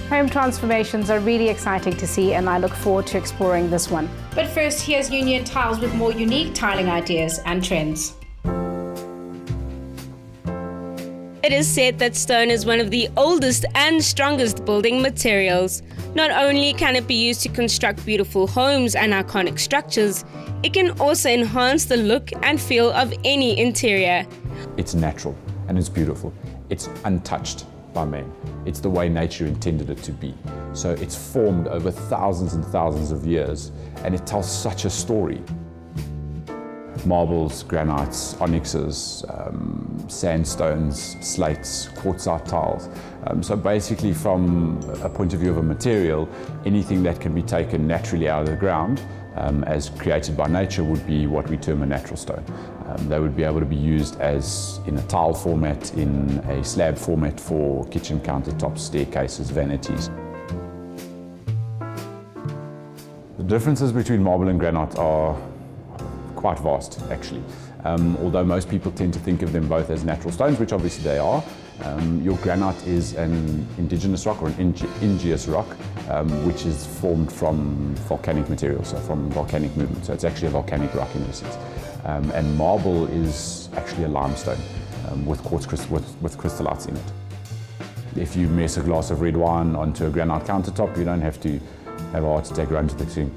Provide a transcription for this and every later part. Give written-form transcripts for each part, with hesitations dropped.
Home transformations are really exciting to see, and I look forward to exploring this one. But first, here's Union Tiles with more unique tiling ideas and trends. It is said that stone is one of the oldest and strongest building materials. Not only can it be used to construct beautiful homes and iconic structures, it can also enhance the look and feel of any interior. It's natural and it's beautiful. It's untouched by man. It's the way nature intended it to be. So it's formed over thousands and thousands of years, and it tells such a story. Marbles, granites, onyxes, sandstones, slates, quartzite tiles. So basically, from a point of view of a material, anything that can be taken naturally out of the ground as created by nature would be what we term a natural stone. They would be able to be used as in a tile format, in a slab format for kitchen countertops, staircases, vanities. The differences between marble and granite are quite vast, actually. Although most people tend to think of them both as natural stones, which obviously they are. Your granite is an indigenous rock or an ingeous rock, which is formed from volcanic material, so from volcanic movement. So it's actually a volcanic rock in essence. And marble is actually a limestone with crystallites in it. If you mess a glass of red wine onto a granite countertop, you don't have to have a heart attack, run to the kitchen,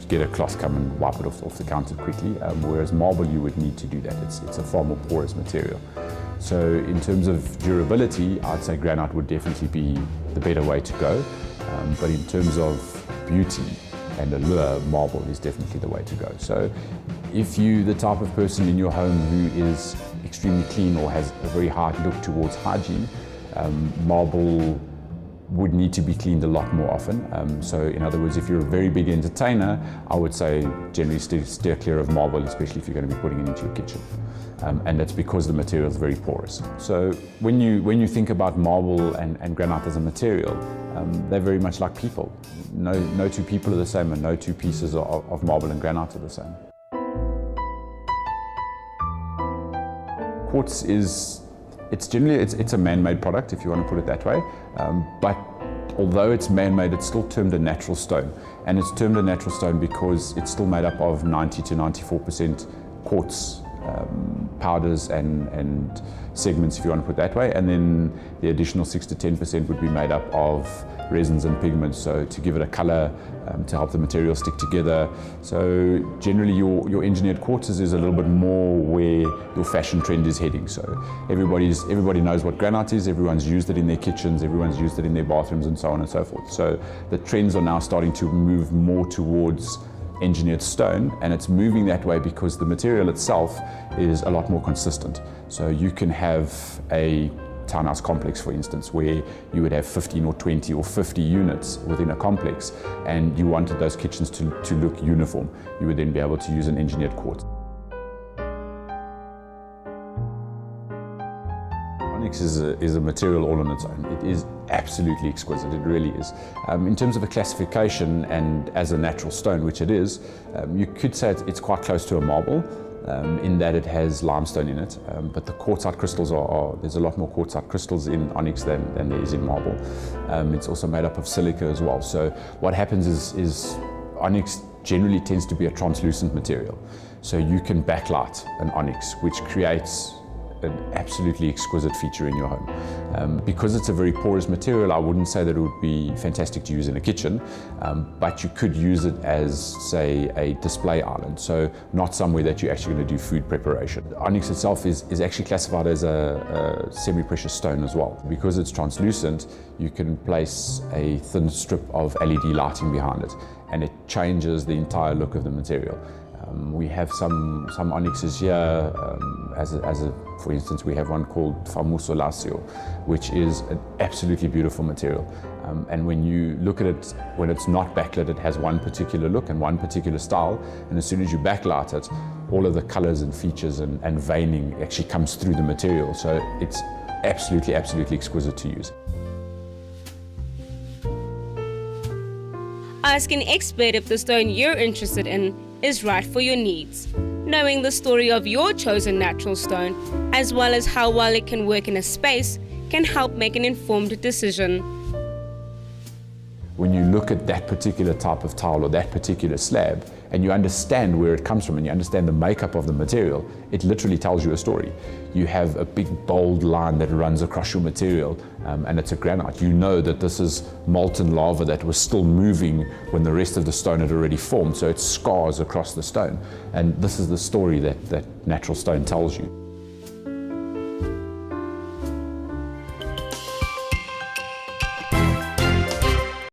get a cloth, come and wipe it off the counter quickly. Whereas marble, you would need to do that. It's a far more porous material. So in terms of durability, I'd say granite would definitely be the better way to go. But in terms of beauty and allure, marble is definitely the way to go. So if you're the type of person in your home who is extremely clean or has a very hard look towards hygiene, marble would need to be cleaned a lot more often. So in other words, if you're a very big entertainer, I would say generally steer clear of marble, especially if you're going to be putting it into your kitchen. And that's because the material is very porous. So when you think about marble and granite as a material, they're very much like people. No two people are the same, and no two pieces of marble and granite are the same. Quartz it's generally a man-made product, if you want to put it that way. But although it's man-made, it's still termed a natural stone. And it's termed a natural stone because it's still made up of 90 to 94% quartz powders and segments, if you want to put it that way. And then the additional 6 to 10% would be made up of resins and pigments, so to give it a color, to help the material stick together. So generally your engineered quartzes is a little bit more where your fashion trend is heading. So everybody knows what granite is, everyone's used it in their kitchens, everyone's used it in their bathrooms, and so on and so forth. So the trends are now starting to move more towards engineered stone, and it's moving that way because the material itself is a lot more consistent. So you can have a townhouse complex, for instance, where you would have 15 or 20 or 50 units within a complex, and you wanted those kitchens to look uniform. You would then be able to use an engineered quartz. Onyx is a material all on its own. It is absolutely exquisite, it really is. In terms of a classification and as a natural stone, which it is, you could say it's quite close to a marble, in that it has limestone in it, but the quartzite crystals there's a lot more quartzite crystals in onyx than there is in marble. It's also made up of silica as well. So what happens is onyx generally tends to be a translucent material. So you can backlight an onyx, which creates an absolutely exquisite feature in your home. Because it's a very porous material, I wouldn't say that it would be fantastic to use in a kitchen, but you could use it as, say, a display island, so not somewhere that you're actually going to do food preparation. Onyx itself is actually classified as a semi-precious stone as well. Because it's translucent, you can place a thin strip of LED lighting behind it, and it changes the entire look of the material. We have some onyxes here, for instance, we have one called Famoso Lacio, which is an absolutely beautiful material. And when you look at it, when it's not backlit, it has one particular look and one particular style, and as soon as you backlight it, all of the colors and features and veining actually comes through the material. So it's absolutely exquisite to use. Ask an expert if the stone you're interested in is right for your needs. Knowing the story of your chosen natural stone, as well as how well it can work in a space, can help make an informed decision. when you look at that particular type of tile or that particular slab, and you understand where it comes from and you understand the makeup of the material, it literally tells you a story. You have a big bold line that runs across your material, and it's a granite. You know that this is molten lava that was still moving when the rest of the stone had already formed, so it scars across the stone. And this is the story that natural stone tells you.